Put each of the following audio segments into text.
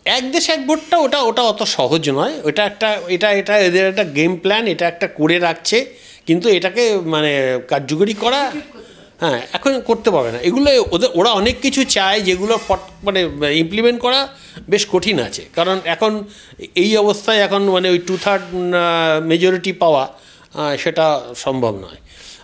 এক দেশ এক ভোটটা ওটা ওটা অত সহজ নয়, ওটা একটা এটা এদের একটা গেম প্ল্যান, এটা একটা করে রাখছে, কিন্তু এটাকে মানে কার্যকরী করা হ্যাঁ এখন করতে পারবে না। এগুলো ওরা অনেক কিছু চায় যেগুলো মানে ইমপ্লিমেন্ট করা বেশ কঠিন আছে, কারণ এখন এই অবস্থায় এখন মানে ওই 2/3 মেজরিটি পাওয়া সেটা সম্ভব নয়।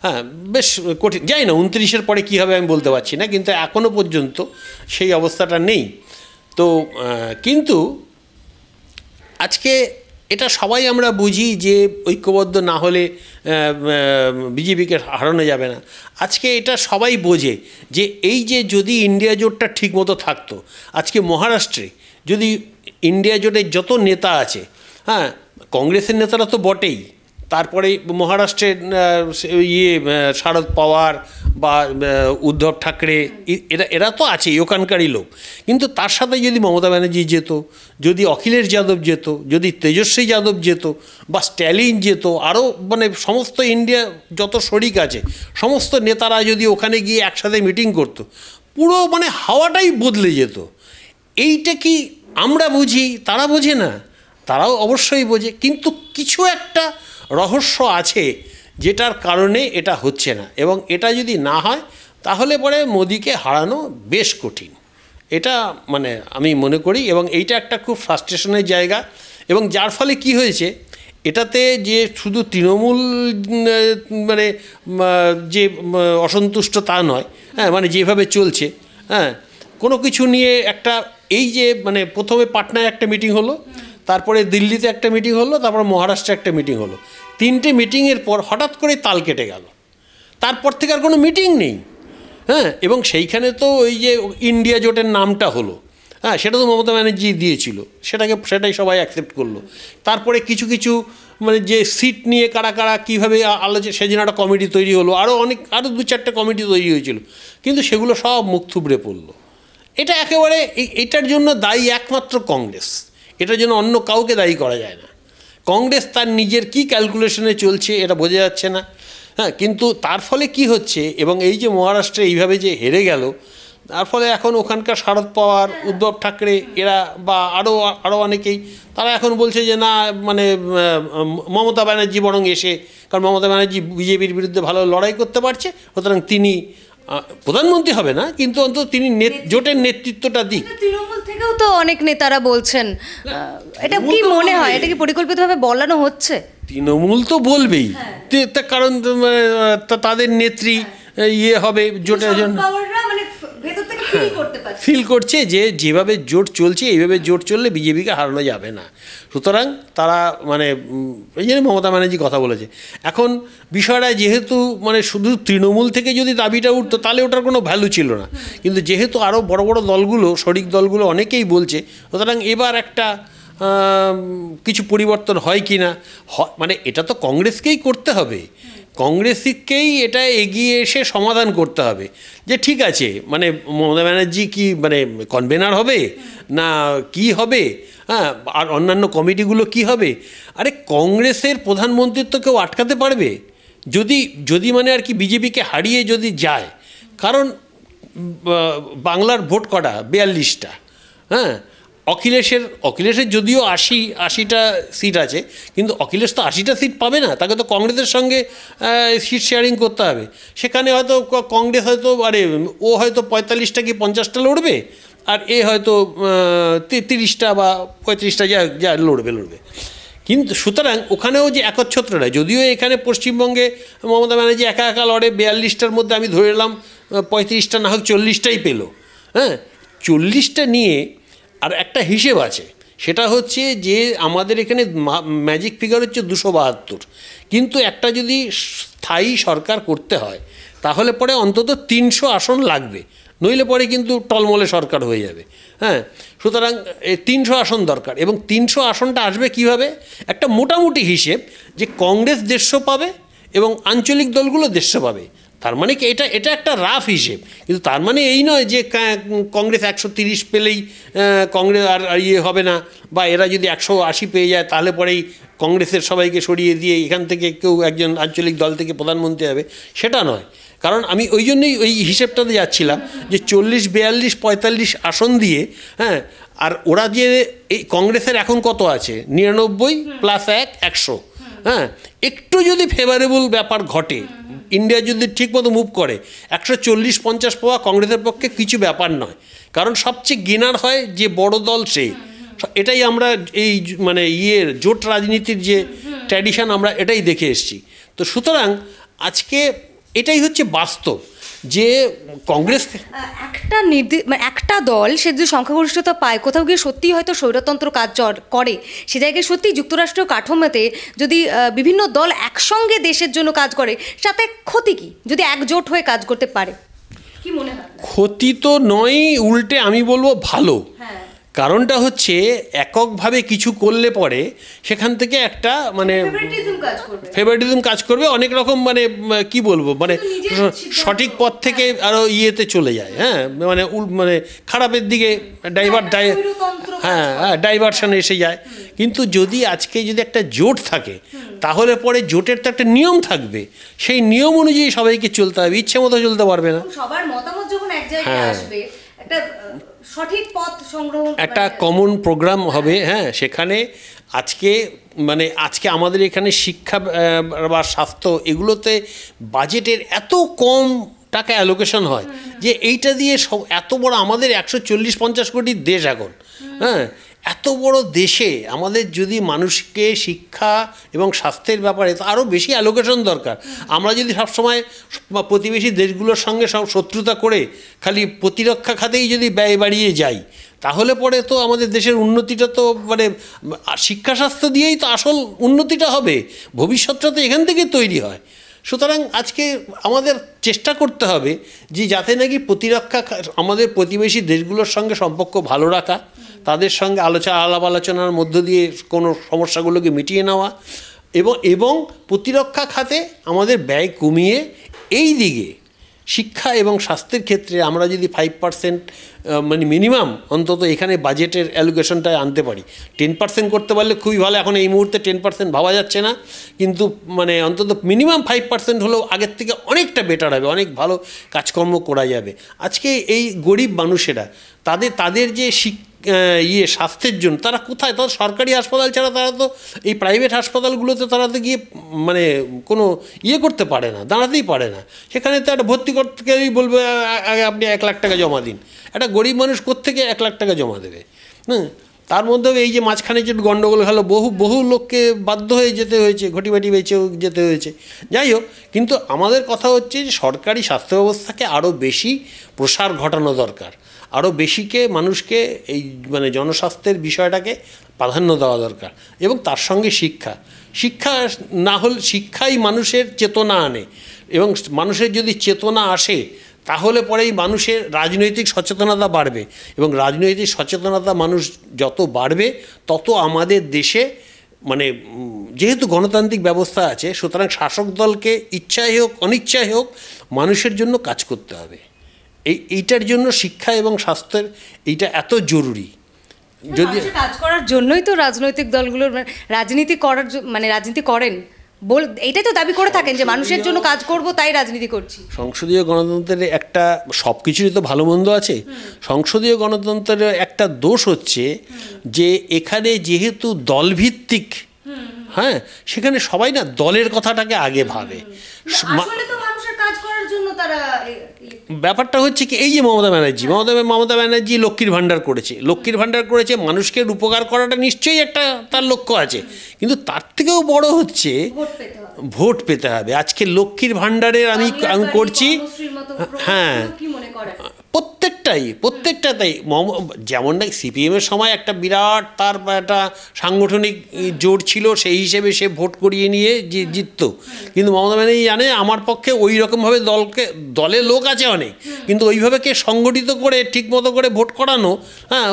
হ্যাঁ বেশ কঠিন, যাই না 29-এর পরে কী হবে আমি বলতে পারছি না, কিন্তু এখনও পর্যন্ত সেই অবস্থাটা নেই। তো কিন্তু আজকে এটা সবাই আমরা বুঝি যে ঐক্যবদ্ধ না হলে বিজেপিকে হারানো যাবে না। আজকে এটা সবাই বোঝে যে এই যে যদি ইন্ডিয়া জোটটা ঠিকমতো থাকতো, আজকে মহারাষ্ট্রে যদি ইন্ডিয়া জোটের যত নেতা আছে, হ্যাঁ কংগ্রেসের নেতারা তো বটেই, তারপরে মহারাষ্ট্রের শারদ পাওয়ার বা উদ্ধব ঠাকরে এরা তো আছেই, ওখানকারই লোক, কিন্তু তার সাথে যদি মমতা ব্যানার্জি যেত, যদি অখিলেশ যাদব যেত, যদি তেজস্বী যাদব যেত বা স্ট্যালিন যেত, আরও মানে সমস্ত ইন্ডিয়া যত শরিক আছে সমস্ত নেতারা যদি ওখানে গিয়ে একসাথে মিটিং করতো, পুরো মানে হাওয়াটাই বদলে যেত। এইটা কি আমরা বুঝি, তারা বোঝে না? তারাও অবশ্যই বোঝে, কিন্তু কিছু একটা রহস্য আছে যেটার কারণে এটা হচ্ছে না, এবং এটা যদি না হয় তাহলে পরে মোদিকে হারানো বেশ কঠিন, এটা মানে আমি মনে করি। এবং এইটা একটা খুব ফ্রাস্ট্রেশনের জায়গা, এবং যার ফলে কি হয়েছে এটাতে যে শুধু তৃণমূল মানে যে অসন্তুষ্ট তা নয়, হ্যাঁ মানে যেভাবে চলছে, হ্যাঁ কোনো কিছু নিয়ে একটা এই যে মানে প্রথমে পাটনায় একটা মিটিং হলো, তারপরে দিল্লিতে একটা মিটিং হলো, তারপর মহারাষ্ট্রে একটা মিটিং হলো, 3টে মিটিংয়ের পর হঠাৎ করে তাল কেটে গেল, তারপর থেকে আর কোনো মিটিং নেই। হ্যাঁ এবং সেইখানে তো ওই যে ইন্ডিয়া জোটের নামটা হলো, হ্যাঁ সেটা তো মমতা ব্যানার্জি দিয়েছিল, সেটাই সবাই অ্যাকসেপ্ট করলো। তারপরে কিছু কিছু মানে যে সিট নিয়ে কারা কারা কীভাবে আলোচনা, সেদিন একটা কমিটি তৈরি হলো, আরও 2-4টে কমিটি তৈরি হয়েছিল, কিন্তু সেগুলো সব মুখ থুবড়ে পড়লো। এটা একেবারে এটার জন্য দায়ী একমাত্র কংগ্রেস, এটার জন্য অন্য কাউকে দায়ী করা যায় না। কংগ্রেস তার নিজের কী ক্যালকুলেশনে চলছে এটা বোঝা যাচ্ছে না। হ্যাঁ কিন্তু তার ফলে কি হচ্ছে, এবং এই যে মহারাষ্ট্রে এইভাবে যে হেরে গেল, তার ফলে এখন ওখানকার শারদ পাওয়ার, উদ্ধব ঠাকরে এরা বা আরও অনেকেই তারা এখন বলছে যে না মানে মমতা ব্যানার্জি বরং এসে, কারণ মমতা ব্যানার্জি বিজেপির বিরুদ্ধে ভালো লড়াই করতে পারছে, সুতরাং তিনি প্রধানমন্ত্রী হবে না কিন্তু অন্তত তিনি জোটের নেতৃত্বটা দিক। তৃণমূল থেকেও তো অনেক নেতারা বলছেন, এটা কি মনে হয়, এটা কি পরিকল্পিতভাবে বলানো হচ্ছে? তৃণমূল তো বলবেই, কারণ তাদের নেত্রী হবে জোটের জন্য, ফিল করছে যে যেভাবে জোট চলছে এইভাবে জোট চললে বিজেপিকে হারানো যাবে না, সুতরাং তারা মানে এই জন্য মমতা ব্যানার্জি কথা বলেছে। এখন বিষয়টা যেহেতু মানে শুধু তৃণমূল থেকে যদি দাবিটা উঠতো তাহলে ওটার কোনো ভ্যালু ছিল না, কিন্তু যেহেতু আরও বড় বড় দলগুলো, শরিক দলগুলো অনেকেই বলছে, সুতরাং এবার একটা কিছু পরিবর্তন হয় কি না, মানে এটা তো কংগ্রেসকেই করতে হবে, কংগ্রেসকেই এটা এগিয়ে এসে সমাধান করতে হবে যে ঠিক আছে মানে মমতা ব্যানার্জি কি মানে কনভেনার হবে না কি হবে, হ্যাঁ আর অন্যান্য কমিটিগুলো কি হবে। আরে কংগ্রেসের প্রধানমন্ত্রিত্ব কেউ আটকাতে পারবে যদি মানে আর কি বিজেপিকে হারিয়ে যদি যায়, কারণ বাংলার ভোট কটা 42টা, হ্যাঁ অখিলেশের যদিও 80টা সিট আছে, কিন্তু অখিলেশ তো 80টা সিট পাবে না, তাকে তো কংগ্রেসের সঙ্গে সিট শেয়ারিং করতে হবে। সেখানে হয়তো কংগ্রেস হয়তো ও হয়তো 45টা কি 50টা লড়বে, আর এ হয়তো 30টা বা 35টা যা লড়বে। কিন্তু সুতরাং ওখানেও যে একচ্ছত্র নয়, যদিও এখানে পশ্চিমবঙ্গে মমতা ব্যানার্জি একা একা লড়ে, 42টার মধ্যে আমি ধরে এলাম 35টা না হোক 40টাই পেল, হ্যাঁ 40টা নিয়ে আর একটা হিসেব আছে, সেটা হচ্ছে যে আমাদের এখানে ম্যাজিক ফিগার হচ্ছে 272, কিন্তু একটা যদি স্থায়ী সরকার করতে হয় তাহলে পরে অন্তত 300 আসন লাগবে, নইলে পরে কিন্তু টলমলে সরকার হয়ে যাবে। হ্যাঁ সুতরাং 300 আসন দরকার, এবং 300 আসনটা আসবে কিভাবে, একটা মোটামুটি হিসেব যে কংগ্রেস 150 পাবে এবং আঞ্চলিক দলগুলো 150 পাবে, তার মানে কি এটা একটা রাফ হিসেব, কিন্তু তার মানে এই নয় যে কংগ্রেস 130 পেলেই কংগ্রেস আর হবে না, বা এরা যদি 180 পেয়ে যায় তাহলে পরেই কংগ্রেসের সবাইকে সরিয়ে দিয়ে এখান থেকে কেউ একজন আঞ্চলিক দল থেকে প্রধানমন্ত্রী হবে, সেটা নয়। কারণ আমি ওই জন্যই ওই হিসেবটাতে যাচ্ছিলাম যে 40, 42, 45 আসন দিয়ে, হ্যাঁ আর ওরা যে এই কংগ্রেসের এখন কত আছে 99 প্লাস 100, হ্যাঁ, একটু যদি ফেভারেবল ব্যাপার ঘটে, ইন্ডিয়া যদি ঠিকমতো মুভ করে, 140-50 পাওয়া কংগ্রেসের পক্ষে কিছু ব্যাপার নয়, কারণ সবচেয়ে গেনার হয় যে বড় দল সে। এটাই আমরা এই মানে জোট রাজনীতির যে ট্র্যাডিশন আমরা এটাই দেখে এসেছি। তো সুতরাং আজকে এটাই হচ্ছে বাস্তব যে কংগ্রেস মানে একটা দল সে যদি সংখ্যাগরিষ্ঠতা পায়, কোথাও গিয়ে সত্যিই হয়তো স্বৈরতন্ত্র কাজ করে, সে জায়গায় সত্যি যুক্তরাষ্ট্রীয় কাঠামোতে যদি বিভিন্ন দল একসঙ্গে দেশের জন্য কাজ করে, সাথে ক্ষতি কি যদি একজোট হয়ে কাজ করতে পারে? কি মনে হয়? ক্ষতি তো নয়, উল্টে আমি বলবো ভালো। হ্যাঁ, কারণটা হচ্ছে এককভাবে কিছু করলে পরে সেখান থেকে একটা মানে ফেভারিটিজম কাজ করবে, অনেক রকম মানে কি বলবো মানে সঠিক পথ থেকে আরও ইয়েতে চলে যায়, হ্যাঁ, মানে মানে খারাপের দিকে ডাইভারশন এসে যায়। কিন্তু যদি আজকে যদি একটা জোট থাকে, তাহলে পরে জোটের তো একটা নিয়ম থাকবে, সেই নিয়ম অনুযায়ী সবাইকে চলতে হবে, ইচ্ছে মতো চলতে পারবে না। সবার মতামত যখন এক জায়গায় আসবে, একটা সঠিক পথ সংগ্রহ, একটা কমন প্রোগ্রাম হবে, হ্যাঁ, সেখানে আজকে আমাদের এখানে শিক্ষা বা স্বাস্থ্য এগুলোতে বাজেটের এত কম টাকা অ্যালোকেশন হয় যে এইটা দিয়ে এত বড় আমাদের 140-50 কোটির দেশ এখন, হ্যাঁ, এত বড় দেশে আমাদের যদি মানুষকে শিক্ষা এবং স্বাস্থ্যের ব্যাপারে আরও বেশি অ্যালোকেশন দরকার। আমরা যদি সবসময় প্রতিবেশী দেশগুলোর সঙ্গে সব শত্রুতা করে খালি প্রতিরক্ষা খাতেই যদি ব্যয় বাড়িয়ে যাই, তাহলে পরে তো আমাদের দেশের উন্নতিটা তো মানে শিক্ষা স্বাস্থ্য দিয়েই তো আসল উন্নতিটা হবে, ভবিষ্যৎটা তো এখান থেকে তৈরি হয়। সুতরাং আজকে আমাদের চেষ্টা করতে হবে যে যাতে নাকি প্রতিরক্ষা আমাদের প্রতিবেশী দেশগুলোর সঙ্গে সম্পর্ক ভালো রাখা, তাদের সঙ্গে আলাপ আলোচনার মধ্য দিয়ে কোনো সমস্যাগুলোকে মিটিয়ে নেওয়া, এবং প্রতিরক্ষা খাতে আমাদের ব্যয় কমিয়ে এই দিকে শিক্ষা এবং স্বাস্থ্যের ক্ষেত্রে আমরা যদি 5% মানে মিনিমাম অন্তত এখানে বাজেটের অ্যালোকেশনটা আনতে পারি। 10% করতে পারলে খুবই ভালো, এখন এই মুহূর্তে 10% ভাবা যাচ্ছে না, কিন্তু মানে অন্তত মিনিমাম 5% হলেও আগের থেকে অনেকটা বেটার হবে, অনেক ভালো কাজকর্ম করা যাবে। আজকে এই গরিব মানুষেরা তাদের যে স্বাস্থ্যের জন্য তারা কোথায়, তারা সরকারি হাসপাতাল ছাড়া তারা তো এই প্রাইভেট হাসপাতালগুলোতে তারা তো গিয়ে মানে কোনো করতে পারে না, দাঁড়াতেই পারে না। সেখানে তো একটা ভর্তি করতে গেলেই বলবে আগে আপনি 1 লাখ টাকা জমা দিন। একটা গরিব মানুষ কোত্থেকে 1 লাখ টাকা জমা দেবে? হ্যাঁ, তার মধ্যেও এই যে মাঝখানে যে গণ্ডগোল হলো, বহু লোককে বাধ্য হয়ে যেতে হয়েছে, ঘটিবাটি বেঁচেও যেতে হয়েছে। যাই হোক, কিন্তু আমাদের কথা হচ্ছে যে সরকারি স্বাস্থ্য ব্যবস্থাকে আরও বেশি প্রসার ঘটানো দরকার, আরও বেশিকে মানুষকে এই মানে জনস্বাস্থ্যের বিষয়টাকে প্রাধান্য দেওয়া দরকার, এবং তার সঙ্গে শিক্ষা না হলে শিক্ষাই মানুষের চেতনা আনে, এবং মানুষের যদি চেতনা আসে তাহলে পরেই মানুষের রাজনৈতিক সচেতনতা বাড়বে, এবং রাজনৈতিক সচেতনতা মানুষ যত বাড়বে তত আমাদের দেশে মানে যেহেতু গণতান্ত্রিক ব্যবস্থা আছে, সুতরাং শাসক দলকে ইচ্ছাই হোক অনিচ্ছাই হোক মানুষের জন্য কাজ করতে হবে। এইটার জন্য শিক্ষা এবং স্বাস্থ্যের এইটা এত জরুরি। যদি কাজ করার জন্যই তো রাজনৈতিক দলগুলোর রাজনীতি করেন, এইটাই তো দাবি করে থাকেন যে মানুষের জন্য কাজ করব তাই রাজনীতি করছি। সংসদীয় গণতন্ত্রের একটা সব কিছুরই তো ভালো মন্দ আছে। সংসদীয় গণতন্ত্রের একটা দোষ হচ্ছে যে এখানে যেহেতু দলভিত্তিক, হ্যাঁ, সেখানে সবাই না দলের কথাটাকে আগে ভাবে। ব্যাপারটা হচ্ছে কি, এই যে মমতা ব্যানার্জি লক্ষ্মীর ভাণ্ডার করেছে, মানুষকে উপকার করাটা নিশ্চয়ই একটা তার লক্ষ্য আছে, কিন্তু তার থেকেও বড় হচ্ছে ভোট পেতে হবে। আজকে লক্ষ্মীর ভাণ্ডারের আমি করছি, হ্যাঁ, প্রত্যেকটা তাই যেমন না সিপিএমের সময় একটা বিরাট তার একটা সাংগঠনিক জোর ছিল, সেই হিসেবে সে ভোট করিয়ে নিয়ে জিততো, কিন্তু মমতা ব্যানার্জি জানে আমার পক্ষে ওই রকমভাবে দলে লোক আছে অনেক, কিন্তু ওইভাবে কে সংগঠিত করে ঠিকমতো করে ভোট করানো, হ্যাঁ,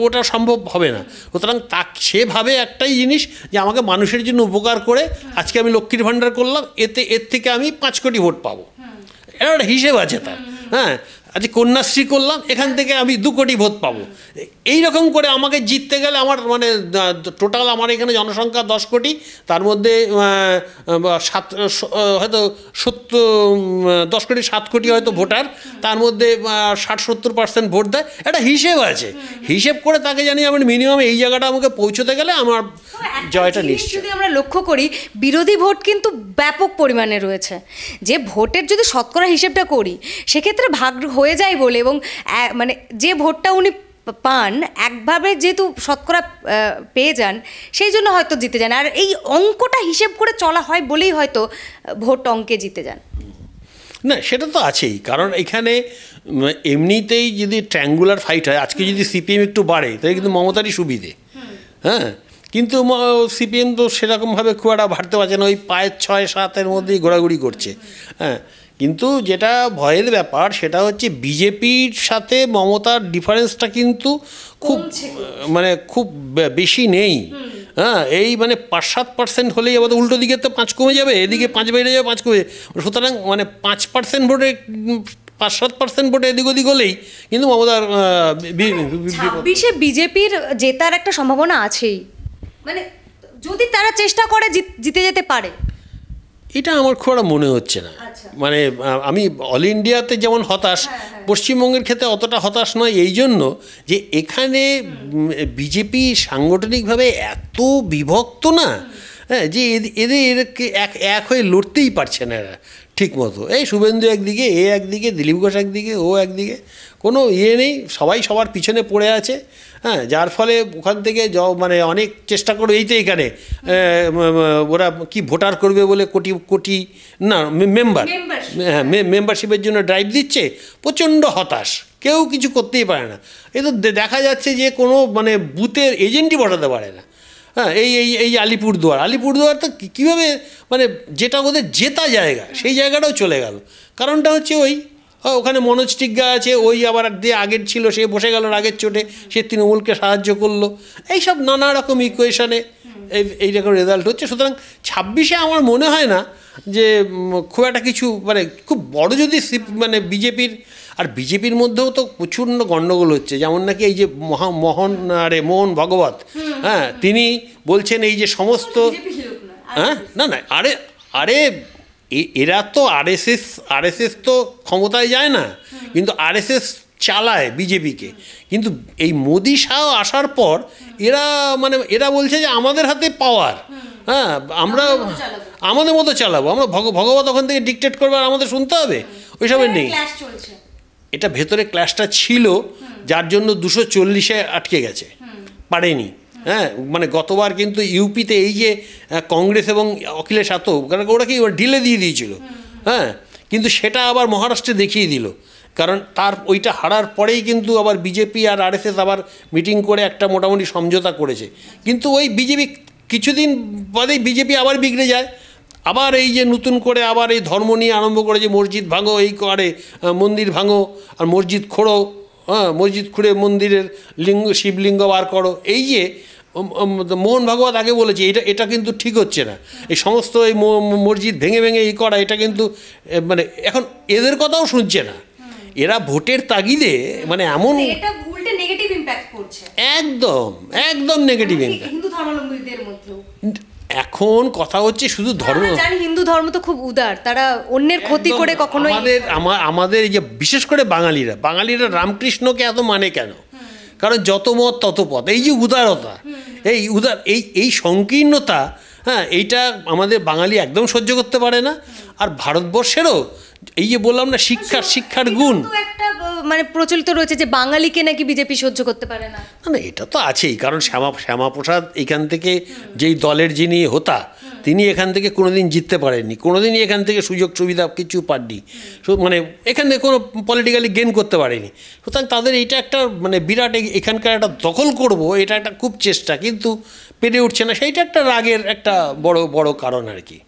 ওটা সম্ভব হবে না। সুতরাং সেভাবে একটাই জিনিস যে আমাকে মানুষের জন্য উপকার করে আজকে আমি লক্ষ্মীর ভাণ্ডার করলাম, এর থেকে আমি 5 কোটি ভোট পাবো, এটা একটা হিসেব আছে তার। হ্যাঁ, আজকে কন্যাশ্রী করলাম, এখান থেকে আমি 2 কোটি ভোট পাবো। এই রকম করে আমাকে জিততে গেলে আমার মানে টোটাল আমার এখানে জনসংখ্যা 10 কোটি, তার মধ্যে হয়তো 10 কোটি 7 কোটি হয়তো ভোটার, তার মধ্যে 60-70% ভোট দেয়। একটা হিসেব আছে, হিসেব করে তাকে জানি আমি মিনিমাম এই জায়গাটা আমাকে পৌঁছতে গেলে আমার জয়টা নিশ্চয়। যদি আমরা লক্ষ্য করি, বিরোধী ভোট কিন্তু ব্যাপক পরিমাণে রয়েছে। যে ভোটের যদি শতকরা হিসেবটা করি, সেক্ষেত্রে ভাগ হয়ে যায় বলে, এবং মানে যে ভোটটা উনি পান একভাবে যেহেতু শতকরা পেয়ে যান, সেই জন্য হয়তো জিতে যান। আর এই অঙ্কটা হিসেব করে চলা হয় বলেই হয়তো ভোট অঙ্কে জিতে যান। না, সেটা তো আছেই, কারণ এখানে এমনিতেই যদি ট্রায়াঙ্গুলার ফাইট হয়, আজকে যদি সিপিএম একটু বাড়ে তাহলে কিন্তু মমতারই সুবিধে। হ্যাঁ, কিন্তু সিপিএম তো সেরকমভাবে খুব একটা বাড়তে পারছে না, ওই 5-6-7 মধ্যেই ঘোরাঘুরি করছে। হ্যাঁ, কিন্তু যেটা ভয়ের ব্যাপার সেটা হচ্ছে বিজেপির সাথে মমতার ডিফারেন্সটা কিন্তু খুব মানে খুব বেশি নেই। হ্যাঁ, এই মানে 5-7% হলেই আবার উল্টো দিকে তো 5 কমে যাবে, এদিকে 5 বেড়ে যাবে, 5 কমে যাবে। সুতরাং মানে 5% ভোটে 5-7% ভোটে এদিক ওদিক হলেই কিন্তু মমতার 26-এ বিজেপির জেতার একটা সম্ভাবনা আছেই, মানে যদি তারা চেষ্টা করে জিতে যেতে পারে। এটা আমার খুব একটা মনে হচ্ছে না। মানে আমি অল ইন্ডিয়াতে যেমন হতাশ, পশ্চিমবঙ্গের ক্ষেত্রে অতটা হতাশ নয়, এই জন্য যে এখানে বিজেপি সাংগঠনিকভাবে এত বিভক্ত না, হ্যাঁ, যে এদেরকে এক হয়ে লড়তেই পারছে না এরা ঠিক মতো। এই শুভেন্দু একদিকে, একদিকে, দিলীপ ঘোষ একদিকে, ও একদিকে, কোনো নেই, সবাই সবার পিছনে পড়ে আছে। হ্যাঁ, যার ফলে ওখান থেকে মানে অনেক চেষ্টা করবে, এই তো এখানে ওরা কি ভোটার করবে বলে কোটি কোটি না মেম্বার, হ্যাঁ, মেম্বারশিপের জন্য ড্রাইভ দিচ্ছে, প্রচণ্ড হতাশ, কেউ কিছু করতেই পারে না। এই তো দেখা যাচ্ছে যে কোনো মানে বুথের এজেন্টই বসাতে পারে না। হ্যাঁ, এই আলিপুরদুয়ার তো কীভাবে মানে যেটা ওদের জেতা জায়গা সেই জায়গাটাও চলে গেল। কারণটা হচ্ছে ওখানে মনোজ টিগ্গা আছে, ওই আবার দিয়ে আগের ছিল, সে বসে গেল আগের চোটে, সে তৃণমূলকে সাহায্য করলো, এইসব নানা রকম ইকুয়েশনে এইরকম রেজাল্ট হচ্ছে। সুতরাং 26-এ আমার মনে হয় না যে খুব একটা কিছু মানে খুব বড় যদি মানে বিজেপির মধ্যেও তো প্রচণ্ড গণ্ডগোল হচ্ছে। যেমন নাকি এই যে মোহন ভগবত, হ্যাঁ, তিনি বলছেন এই যে সমস্ত, হ্যাঁ, না আরে এরা তো আরএসএস তো ক্ষমতায় যায় না, কিন্তু আরএসএস চালায় বিজেপিকে। কিন্তু এই মোদি শাহ আসার পর এরা বলছে যে আমাদের হাতে পাওয়ার, হ্যাঁ, আমরা আমাদের মতো চালাবো, আমরা ভগবত ওখান থেকে ডিকটেট করবে আর আমাদের শুনতে হবে, ওইসবের নেই। এটা ভেতরে ক্লাসটা ছিল, যার জন্য 240-এ আটকে গেছে, পারেনি। হ্যাঁ, মানে গতবার কিন্তু ইউপিতে এই যে কংগ্রেস এবং অখিলেশ যাদব, কারণ ওরা কি ঢিলে দিয়ে দিয়েছিল। হ্যাঁ, কিন্তু সেটা আবার মহারাষ্ট্রে দেখিয়ে দিল, কারণ তার ওইটা হারার পরেই কিন্তু আবার বিজেপি আর আরএসএস আবার মিটিং করে একটা মোটামুটি সমঝোতা করেছে। কিন্তু ওই বিজেপি কিছুদিন বাদেই বিজেপি আবার বিগড়ে যায়, আবার এই যে নতুন করে আবার এই ধর্ম নিয়ে আরম্ভ করে যে মসজিদ ভাঙো, এই করে মন্দির ভাঙো, আর মসজিদ খোঁড়ো, হ্যাঁ, মসজিদ খুঁড়ে মন্দিরের শিবলিঙ্গ বার করো। এই যে মোহন ভাগবত আগে বলেছে এটা কিন্তু ঠিক হচ্ছে না, এই সমস্ত এই মসজিদ ভেঙে এই করা, এটা কিন্তু মানে এখন এদের কথাও শুনছে না। এরা ভোটের তাগিদে মানে এমন একদম নেগেটিভ ইম্প্যাক্ট। এখন কথা হচ্ছে শুধু ধর্ম, হিন্দু ধর্ম তো খুব উদার, তারা অন্যের ক্ষতি করে কখনো আমাদের এই যে বিশেষ করে বাঙালিরা রামকৃষ্ণকে এত মানে কেন? কারণ যত মত তত পথ, এই যে উদারতা, এই সংকীর্ণতা, হ্যাঁ, এইটা আমাদের বাঙালি একদম সহ্য করতে পারে না। আর ভারতবর্ষেরও এই যে বললাম না শিক্ষার গুণ একটা মানে প্রচলিত রয়েছে যে বাঙালিকে নাকি বিজেপি সহ্য করতে পারে না। না, এটা তো আছেই, কারণ শ্যামাপ্রসাদ এখান থেকে যেই দলের যিনি হোতা, তিনি এখান থেকে কোনোদিন জিততে পারেননি, কোনোদিনই এখান থেকে সুযোগ সুবিধা কিছু পাননি, মানে এখান থেকে কোনো পলিটিক্যালি গেন করতে পারেনি। সুতরাং তাদের এইটা একটা মানে বিরাট এখানকার একটা দখল করব, এটা একটা খুব চেষ্টা, কিন্তু পেরে উঠছে না, সেইটা একটা রাগের একটা বড় কারণ আর কি।